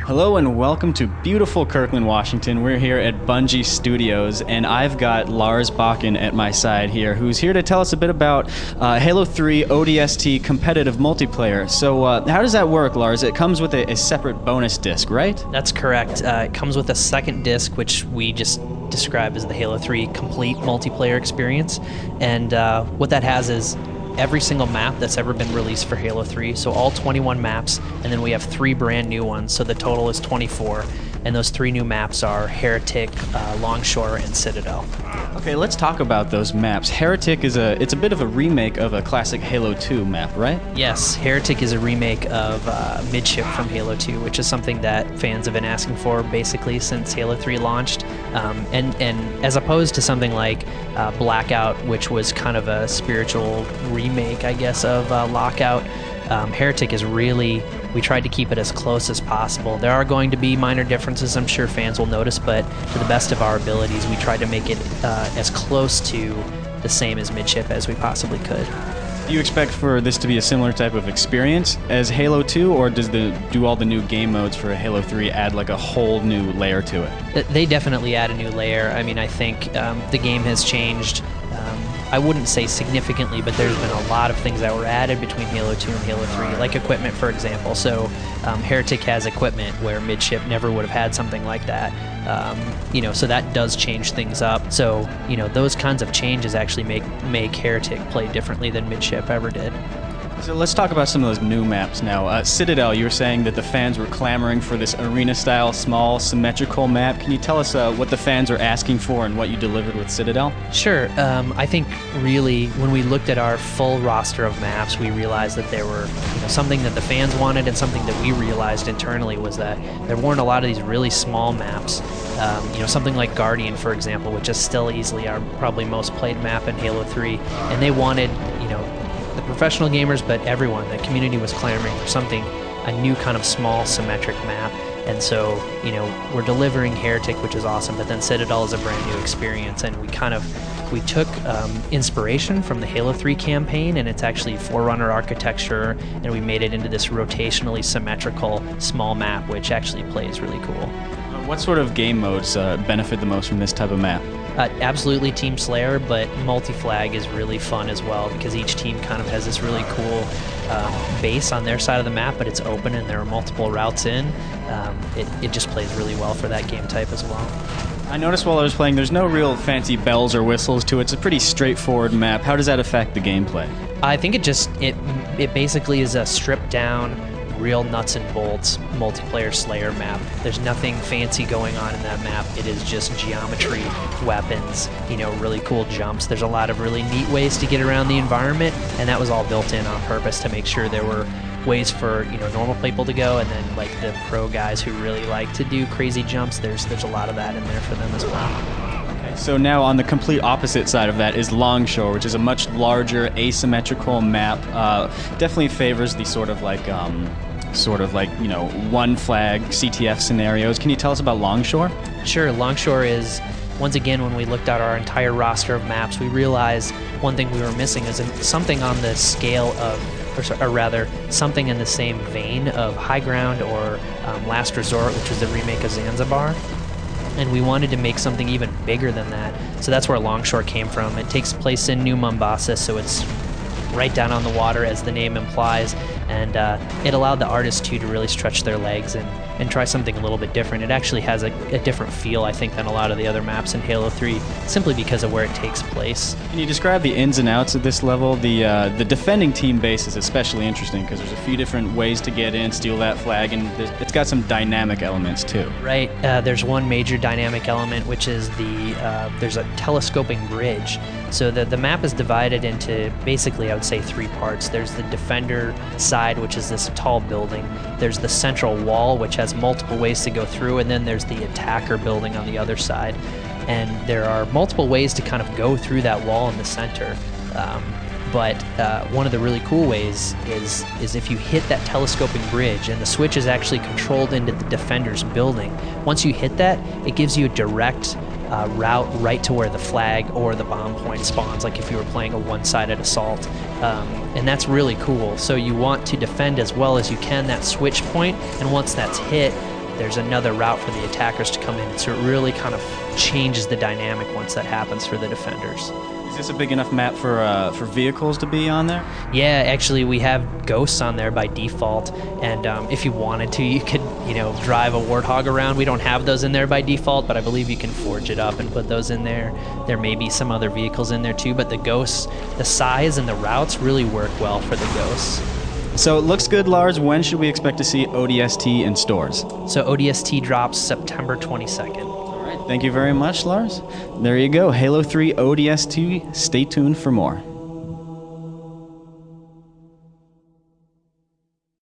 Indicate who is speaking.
Speaker 1: Hello and welcome to beautiful Kirkland, Washington. We're here at Bungie Studios, and I've got Lars Bakken at my side here, who's here to tell us a bit about Halo 3 ODST competitive multiplayer. So how does that work, Lars? It comes with a separate bonus disc, right?
Speaker 2: That's correct. It comes with a second disc, which we just describe as the Halo 3 complete multiplayer experience. And what that has is every single map that's ever been released for Halo 3, so all 21 maps, and then we have 3 brand new ones, so the total is 24. And those 3 new maps are Heretic, Longshore, and Citadel.
Speaker 1: Okay, let's talk about those maps. Heretic is a bit of a remake of a classic Halo 2 map, right?
Speaker 2: Yes, Heretic is a remake of Midship from Halo 2, which is something that fans have been asking for basically since Halo 3 launched. And as opposed to something like Blackout, which was kind of a spiritual remake, I guess, of Lockout, Heretic is really, we tried to keep it as close as possible. There are going to be minor differences, I'm sure fans will notice, but to the best of our abilities, we tried to make it as close to the same as Midship as we possibly could.
Speaker 1: Do you expect for this to be a similar type of experience as Halo 2, or do all the new game modes for Halo 3 add like a whole new layer to it?
Speaker 2: They definitely add a new layer. I mean, I think the game has changed. I wouldn't say significantly, but there's been a lot of things that were added between Halo 2 and Halo 3, like equipment, for example. So Heretic has equipment where Midship never would have had something like that. So that does change things up. So, those kinds of changes actually make Heretic play differently than Midship ever did.
Speaker 1: So let's talk about some of those new maps now. Citadel, you were saying that the fans were clamoring for this arena-style, small, symmetrical map. Can you tell us what the fans are asking for and what you delivered with Citadel?
Speaker 2: Sure. I think really when we looked at our full roster of maps, we realized that there were something that the fans wanted, and something that we realized internally was that there weren't a lot of these really small maps. Something like Guardian, for example, which is still easily our probably most played map in Halo 3, and they wanted, the professional gamers, but everyone, the community was clamoring for something, a new kind of small symmetric map. And so, we're delivering Heretic, which is awesome, but then Citadel is a brand new experience, and we took inspiration from the Halo 3 campaign, and it's actually Forerunner architecture, and we made it into this rotationally symmetrical small map, which actually plays really cool.
Speaker 1: What sort of game modes benefit the most from this type of map?
Speaker 2: Absolutely Team Slayer, but multi-flag is really fun as well, because each team kind of has this really cool base on their side of the map, but it's open and there are multiple routes in. It just plays really well for that game type as well.
Speaker 1: I noticed while I was playing, there's no real fancy bells or whistles to it. It's a pretty straightforward map. How does that affect the gameplay?
Speaker 2: I think it basically is a stripped down, real nuts and bolts multiplayer Slayer map. There's nothing fancy going on in that map. It is just geometry, weapons, really cool jumps. There's a lot of really neat ways to get around the environment, and that was all built in on purpose to make sure there were ways for normal people to go, and then like the pro guys who really like to do crazy jumps, there's a lot of that in there for them as well.
Speaker 1: Okay, so now on the complete opposite side of that is Longshore, which is a much larger asymmetrical map. Definitely favors the sort of like one flag CTF scenarios. Can you tell us about Longshore?
Speaker 2: Sure. Longshore is, once again, when we looked at our entire roster of maps, we realized one thing we were missing is something on the scale of, or rather, something in the same vein of High Ground or Last Resort, which was the remake of Zanzibar. And we wanted to make something even bigger than that. So that's where Longshore came from. It takes place in New Mombasa, so it's right down on the water, as the name implies, and it allowed the artists to really stretch their legs and try something a little bit different. It actually has a different feel, I think, than a lot of the other maps in Halo 3, simply because of where it takes place.
Speaker 1: Can you describe the ins and outs of this level? The defending team base is especially interesting because there's a few different ways to get in, steal that flag, and it's got some dynamic elements too.
Speaker 2: Right. There's one major dynamic element, which is there's a telescoping bridge. So the map is divided into basically, I would say, 3 parts. There's the defender side, which is this tall building. There's the central wall, which has multiple ways to go through, and then there's the attacker building on the other side. And there are multiple ways to kind of go through that wall in the center. But one of the really cool ways is if you hit that telescoping bridge, and the switch is actually controlled into the defender's building. Once you hit that, it gives you a direct route right to where the flag or the bomb point spawns, like if you were playing a one-sided assault. And that's really cool. So you want to defend as well as you can that switch point, and once that's hit, there's another route for the attackers to come in. And so it really kind of changes the dynamic once that happens for the defenders.
Speaker 1: Is this a big enough map for vehicles to be on there?
Speaker 2: Yeah, actually we have ghosts on there by default, and if you wanted to, you could, drive a Warthog around. We don't have those in there by default, but I believe you can forge it up and put those in there. There may be some other vehicles in there too, but the ghosts, the size and the routes really work well for the ghosts.
Speaker 1: So it looks good, Lars. When should we expect to see ODST in stores?
Speaker 2: So ODST drops September 22nd.
Speaker 1: Thank you very much, Lars. There you go, Halo 3 ODST. Stay tuned for more.